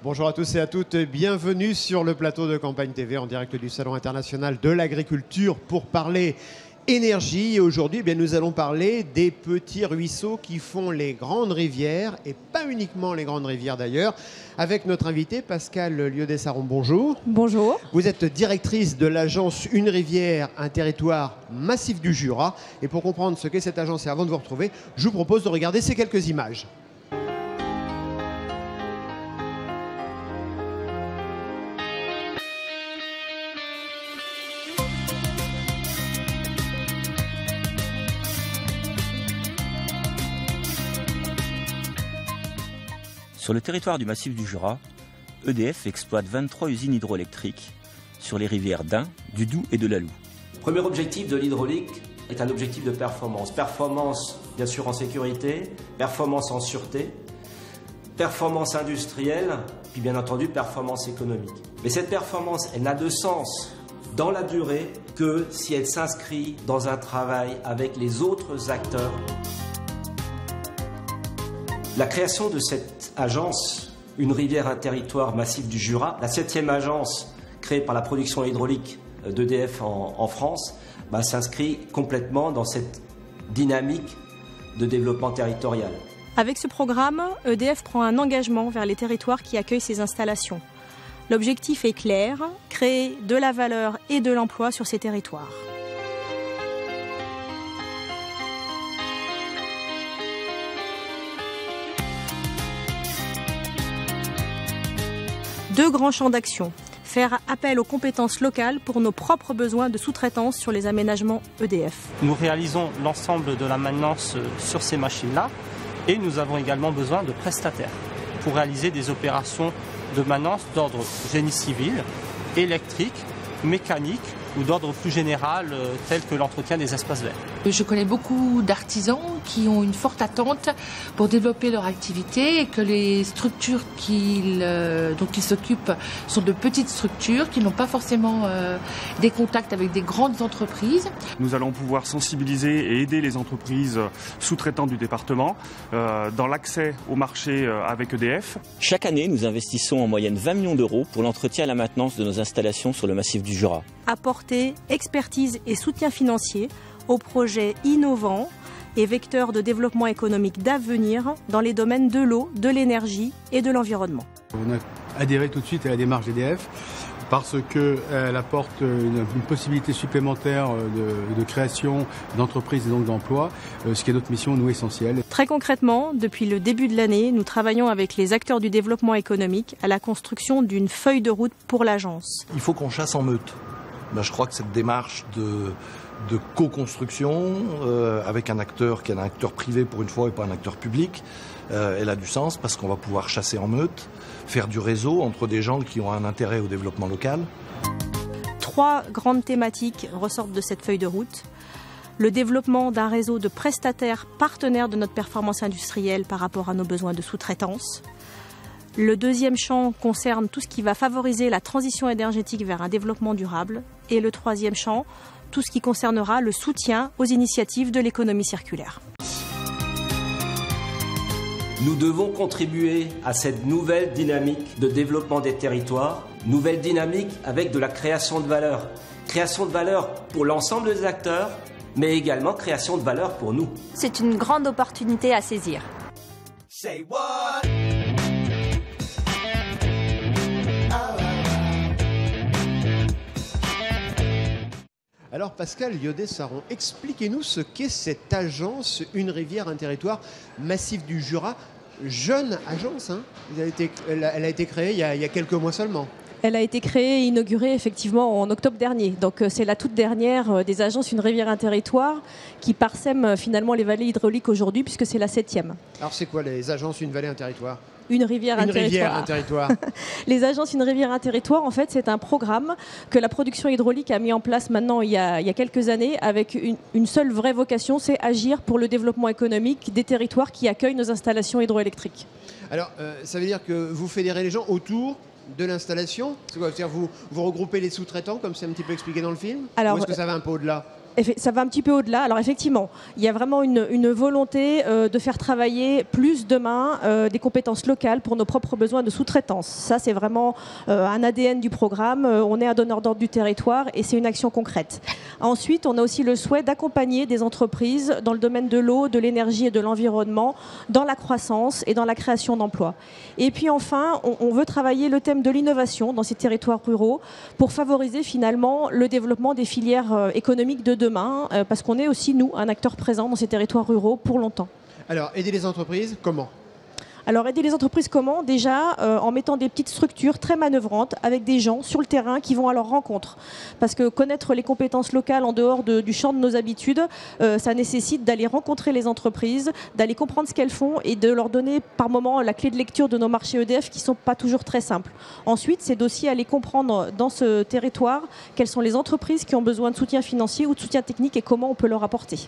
Bonjour à tous et à toutes, bienvenue sur le plateau de Campagne TV en direct du Salon international de l'agriculture pour parler énergie. Et aujourd'hui, nous allons parler des petits ruisseaux qui font les grandes rivières et pas uniquement les grandes rivières d'ailleurs. Avec notre invité Pascale Liaudet-Saron, bonjour. Bonjour. Vous êtes directrice de l'agence Une rivière, un territoire massif du Jura. Et pour comprendre ce qu'est cette agence et avant de vous retrouver, je vous propose de regarder ces quelques images. Sur le territoire du massif du Jura, EDF exploite 23 usines hydroélectriques sur les rivières d'Ain, du Doubs et de l'Alloue. Le premier objectif de l'hydraulique est un objectif de performance. Performance, bien sûr, en sécurité, performance en sûreté, performance industrielle, puis bien entendu, performance économique. Mais cette performance, elle n'a de sens dans la durée que si elle s'inscrit dans un travail avec les autres acteurs. La création de cette agence, Une rivière, un territoire massif du Jura, la 7e agence créée par la production hydraulique d'EDF en France, s'inscrit complètement dans cette dynamique de développement territorial. Avec ce programme, EDF prend un engagement vers les territoires qui accueillent ces installations. L'objectif est clair, créer de la valeur et de l'emploi sur ces territoires. Deux grands champs d'action. Faire appel aux compétences locales pour nos propres besoins de sous-traitance sur les aménagements EDF. Nous réalisons l'ensemble de la maintenance sur ces machines-là et nous avons également besoin de prestataires pour réaliser des opérations de maintenance d'ordre génie civil, électrique, mécanique ou d'ordre plus général tel que l'entretien des espaces verts. Je connais beaucoup d'artisans qui ont une forte attente pour développer leur activité et que les structures dont ils s'occupent sont de petites structures qui n'ont pas forcément des contacts avec des grandes entreprises. Nous allons pouvoir sensibiliser et aider les entreprises sous-traitantes du département dans l'accès au marché avec EDF. Chaque année, nous investissons en moyenne 20 millions d'euros pour l'entretien et la maintenance de nos installations sur le massif du Jura. Apporter expertise et soutien financier aux projets innovants et vecteurs de développement économique d'avenir dans les domaines de l'eau, de l'énergie et de l'environnement. On a adhéré tout de suite à la démarche d'EDF parce qu'elle apporte une possibilité supplémentaire de création d'entreprises et donc d'emplois, ce qui est notre mission, nous, essentielle. Très concrètement, depuis le début de l'année, nous travaillons avec les acteurs du développement économique à la construction d'une feuille de route pour l'agence. Il faut qu'on chasse en meute. Je crois que cette démarche de co-construction avec un acteur qui est un acteur privé pour une fois et pas un acteur public, elle a du sens parce qu'on va pouvoir chasser en meute, faire du réseau entre des gens qui ont un intérêt au développement local. 3 grandes thématiques ressortent de cette feuille de route. Le développement d'un réseau de prestataires partenaires de notre performance industrielle par rapport à nos besoins de sous-traitance. Le deuxième champ concerne tout ce qui va favoriser la transition énergétique vers un développement durable. Et le troisième champ, tout ce qui concernera le soutien aux initiatives de l'économie circulaire. Nous devons contribuer à cette nouvelle dynamique de développement des territoires, nouvelle dynamique avec de la création de valeur. Création de valeur pour l'ensemble des acteurs, mais également création de valeur pour nous. C'est une grande opportunité à saisir. Say what? Alors Pascale Liaudet-Saron, expliquez-nous ce qu'est cette agence Une rivière, un territoire massif du Jura. Jeune agence, hein. Elle a été créée il y a quelques mois seulement. Elle a été créée et inaugurée effectivement en octobre dernier. Donc c'est la toute dernière des agences Une rivière, un territoire qui parsème finalement les vallées hydrauliques aujourd'hui puisque c'est la 7e. Alors c'est quoi les agences Une vallée, un territoire ? Une rivière, un territoire. Les agences Une rivière, un territoire, en fait, c'est un programme que la production hydraulique a mis en place maintenant il y a quelques années avec une seule vraie vocation, c'est agir pour le développement économique des territoires qui accueillent nos installations hydroélectriques. Alors, ça veut dire que vous fédérez les gens autour de l'installation ? C'est-à-dire vous regroupez les sous-traitants, comme c'est un petit peu expliqué dans le film ? Ou est-ce que ça va un peu au-delà ? Ça va un petit peu au-delà. Alors effectivement, il y a vraiment une volonté de faire travailler plus demain des compétences locales pour nos propres besoins de sous-traitance. Ça, c'est vraiment un ADN du programme. On est un donneur d'ordre du territoire et c'est une action concrète. Ensuite, on a aussi le souhait d'accompagner des entreprises dans le domaine de l'eau, de l'énergie et de l'environnement, dans la croissance et dans la création d'emplois. Et puis enfin, on veut travailler le thème de l'innovation dans ces territoires ruraux pour favoriser finalement le développement des filières économiques de demain, parce qu'on est aussi, nous, un acteur présent dans ces territoires ruraux pour longtemps. Alors, aider les entreprises, comment ? Alors, aider les entreprises comment ? Déjà, en mettant des petites structures très manœuvrantes avec des gens sur le terrain qui vont à leur rencontre. Parce que connaître les compétences locales en dehors du champ de nos habitudes, ça nécessite d'aller rencontrer les entreprises, d'aller comprendre ce qu'elles font et de leur donner par moment la clé de lecture de nos marchés EDF qui ne sont pas toujours très simples. Ensuite, c'est d'aussi aller comprendre dans ce territoire quelles sont les entreprises qui ont besoin de soutien financier ou de soutien technique et comment on peut leur apporter.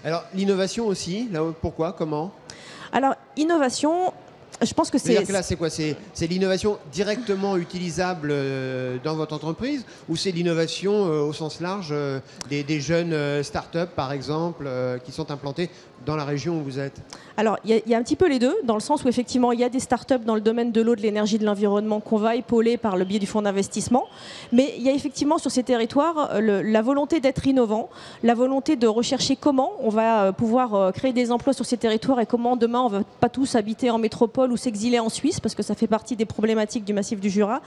Alors, l'innovation aussi, là, pourquoi, comment ? Alors, innovation, je pense que c'est... Là, c'est quoi ? C'est l'innovation directement utilisable dans votre entreprise ou c'est l'innovation au sens large des jeunes start-up, par exemple, qui sont implantées dans la région où vous êtes ? Alors, il y a un petit peu les deux, dans le sens où effectivement, il y a des startups dans le domaine de l'eau, de l'énergie, de l'environnement qu'on va épauler par le biais du fonds d'investissement. Mais il y a effectivement sur ces territoires la volonté d'être innovant, la volonté de rechercher comment on va pouvoir créer des emplois sur ces territoires et comment demain on ne va pas tous habiter en métropole ou s'exiler en Suisse, parce que ça fait partie des problématiques du massif du Jura.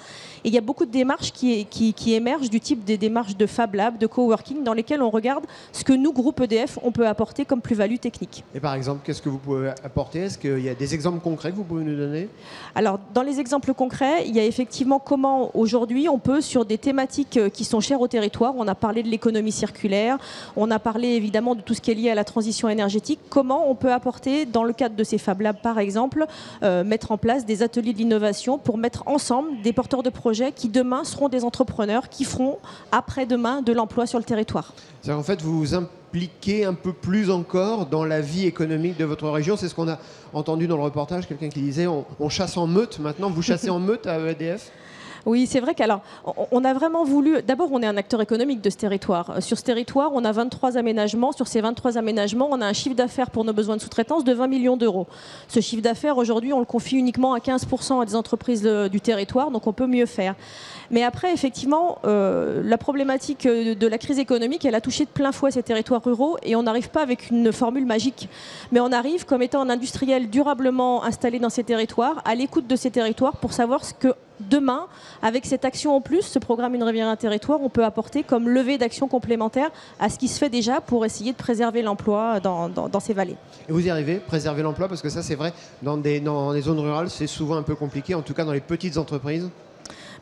Et il y a beaucoup de démarches qui émergent du type des démarches de Fab Lab, de coworking, dans lesquelles on regarde ce que nous, groupe EDF, on peut apporter comme plus-value technique. Et par exemple, qu'est-ce que vous pouvez apporter ? Est-ce qu'il y a des exemples concrets que vous pouvez nous donner ? Alors, dans les exemples concrets, il y a effectivement comment aujourd'hui on peut, sur des thématiques qui sont chères au territoire, on a parlé de l'économie circulaire, on a parlé évidemment de tout ce qui est lié à la transition énergétique, comment on peut apporter, dans le cadre de ces Fab Labs par exemple, mettre en place des ateliers de l'innovation pour mettre ensemble des porteurs de projets qui demain seront des entrepreneurs qui feront après-demain de l'emploi sur le territoire. C'est-à-dire en fait, vous vous impliquez un peu plus encore dans la vie économique de votre région. C'est ce qu'on a entendu dans le reportage, quelqu'un qui disait on chasse en meute maintenant. Vous chassez en meute à EDF ? Oui, c'est vrai qu'alors, on a vraiment voulu... D'abord, on est un acteur économique de ce territoire. Sur ce territoire, on a 23 aménagements. Sur ces 23 aménagements, on a un chiffre d'affaires pour nos besoins de sous-traitance de 20 millions d'euros. Ce chiffre d'affaires, aujourd'hui, on le confie uniquement à 15% à des entreprises du territoire, donc on peut mieux faire. Mais après, effectivement, la problématique de la crise économique, elle a touché de plein fouet ces territoires ruraux et on n'arrive pas avec une formule magique. Mais on arrive, comme étant un industriel durablement installé dans ces territoires, à l'écoute de ces territoires pour savoir ce que demain, avec cette action en plus, ce programme Une rivière, un territoire, on peut apporter comme levée d'action complémentaire à ce qui se fait déjà pour essayer de préserver l'emploi dans ces vallées. Et vous y arrivez, préserver l'emploi, parce que ça c'est vrai, dans les zones rurales, c'est souvent un peu compliqué, en tout cas dans les petites entreprises.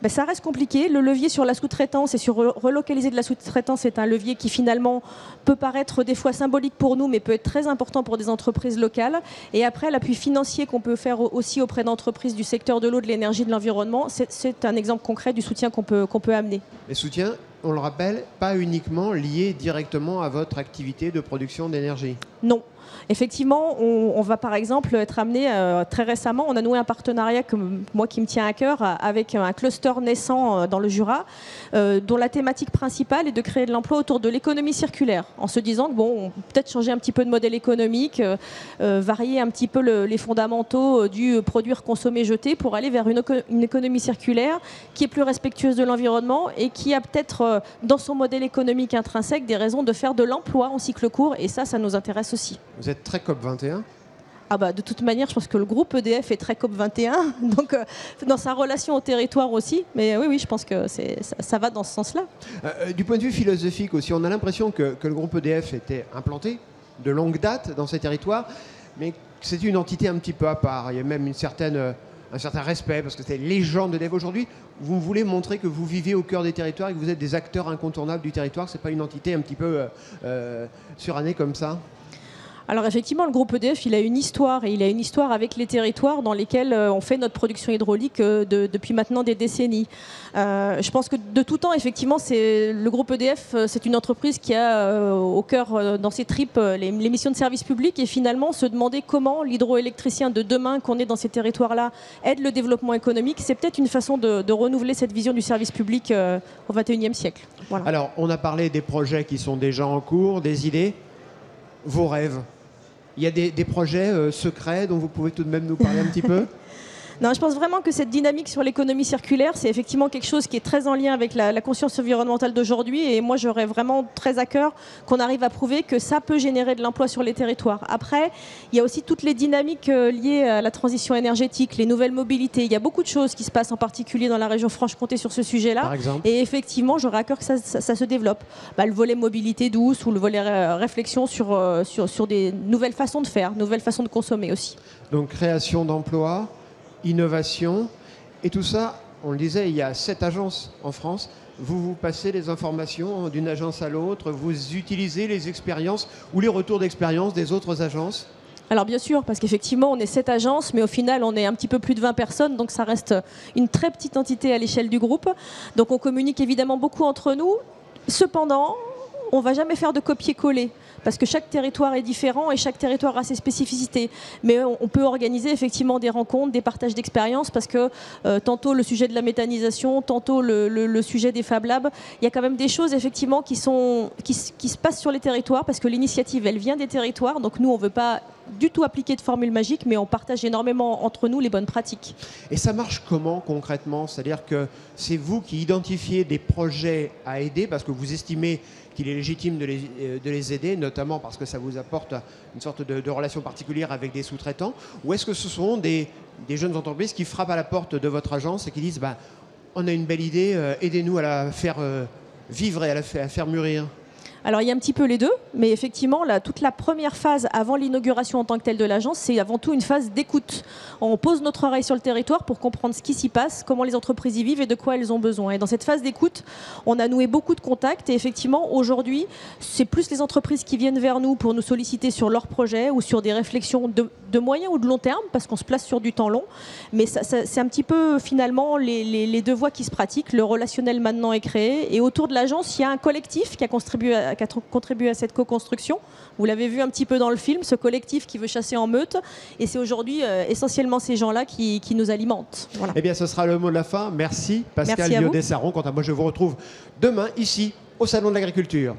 Ben, ça reste compliqué. Le levier sur la sous-traitance et sur relocaliser de la sous-traitance est un levier qui finalement peut paraître des fois symbolique pour nous, mais peut être très important pour des entreprises locales. Et après, l'appui financier qu'on peut faire aussi auprès d'entreprises du secteur de l'eau, de l'énergie, de l'environnement, c'est un exemple concret du soutien qu'on peut amener. Les soutiens, on le rappelle, pas uniquement liés directement à votre activité de production d'énergie. Non. Effectivement, on va par exemple être amené, très récemment, on a noué un partenariat qui me tient à cœur avec un cluster naissant dans le Jura, dont la thématique principale est de créer de l'emploi autour de l'économie circulaire, en se disant que on peut peut-être changer un petit peu de modèle économique, varier un petit peu les fondamentaux du produire, consommer, jeter, pour aller vers une économie circulaire qui est plus respectueuse de l'environnement et qui a peut-être dans son modèle économique intrinsèque des raisons de faire de l'emploi en cycle court, et ça nous intéresse aussi. Vous êtes très COP21 ? Ah bah, de toute manière, je pense que le groupe EDF est très COP21, donc dans sa relation au territoire aussi. Mais oui, je pense que ça va dans ce sens-là. Du point de vue philosophique aussi, on a l'impression que le groupe EDF était implanté de longue date dans ces territoires, mais c'est une entité un petit peu à part. Il y a même un certain respect, parce que c'est les gens d'EDF aujourd'hui. Vous voulez montrer que vous vivez au cœur des territoires et que vous êtes des acteurs incontournables du territoire. C'est pas une entité un petit peu surannée comme ça ? Alors effectivement, le groupe EDF, il a une histoire, et il a une histoire avec les territoires dans lesquels on fait notre production hydraulique depuis maintenant des décennies. Je pense que de tout temps, effectivement, le groupe EDF, c'est une entreprise qui a au cœur, dans ses tripes, les missions de service public, et finalement se demander comment l'hydroélectricien de demain qu'on est dans ces territoires-là aide le développement économique. C'est peut-être une façon de renouveler cette vision du service public au XXIe siècle. Voilà. Alors, on a parlé des projets qui sont déjà en cours, des idées, vos rêves. Il y a des projets secrets dont vous pouvez tout de même nous parler un petit peu? Non, je pense vraiment que cette dynamique sur l'économie circulaire, c'est effectivement quelque chose qui est très en lien avec la conscience environnementale d'aujourd'hui. Et moi, j'aurais vraiment très à cœur qu'on arrive à prouver que ça peut générer de l'emploi sur les territoires. Après, il y a aussi toutes les dynamiques liées à la transition énergétique, les nouvelles mobilités. Il y a beaucoup de choses qui se passent, en particulier dans la région Franche-Comté, sur ce sujet-là. Par exemple. Et effectivement, j'aurais à cœur que ça se développe. Le volet mobilité douce ou le volet réflexion sur des nouvelles façons de faire, nouvelles façons de consommer aussi. Donc, création d'emplois, innovation, et tout ça, on le disait, il y a 7 agences en France. Vous passez les informations d'une agence à l'autre, vous utilisez les expériences ou les retours d'expérience des autres agences? Alors bien sûr, parce qu'effectivement, on est 7 agences, mais au final, on est un petit peu plus de 20 personnes, donc ça reste une très petite entité à l'échelle du groupe. Donc on communique évidemment beaucoup entre nous. Cependant, on ne va jamais faire de copier-coller, parce que chaque territoire est différent et chaque territoire a ses spécificités. Mais on peut organiser effectivement des rencontres, des partages d'expériences, parce que tantôt le sujet de la méthanisation, tantôt le sujet des Fab Labs, il y a quand même des choses effectivement qui se passent sur les territoires, parce que l'initiative, elle vient des territoires. Donc nous, on ne veut pas du tout appliquer de formule magique, mais on partage énormément entre nous les bonnes pratiques. Et ça marche comment concrètement? C'est-à-dire que c'est vous qui identifiez des projets à aider, parce que vous estimez qu'il est légitime de les aider, notamment parce que ça vous apporte une sorte de relation particulière avec des sous-traitants, ou est-ce que ce sont des jeunes entreprises qui frappent à la porte de votre agence et qui disent on a une belle idée, aidez-nous à la faire vivre et à la faire mûrir? Alors il y a un petit peu les deux, mais effectivement, toute la première phase avant l'inauguration en tant que telle de l'agence, c'est avant tout une phase d'écoute. On pose notre oreille sur le territoire pour comprendre ce qui s'y passe, comment les entreprises y vivent et de quoi elles ont besoin. Et dans cette phase d'écoute, on a noué beaucoup de contacts, et effectivement, aujourd'hui, c'est plus les entreprises qui viennent vers nous pour nous solliciter sur leurs projets ou sur des réflexions de moyen ou de long terme, parce qu'on se place sur du temps long. Mais c'est un petit peu finalement les deux voies qui se pratiquent. Le relationnel maintenant est créé, et autour de l'agence, il y a un collectif qui a contribué à cette co-construction. Vous l'avez vu un petit peu dans le film, ce collectif qui veut chasser en meute, et c'est aujourd'hui essentiellement ces gens-là qui nous alimentent. Voilà. Eh bien, ce sera le mot de la fin. Merci Pascal Biaud-Dessaron. Quant à moi, je vous retrouve demain ici au Salon de l'Agriculture.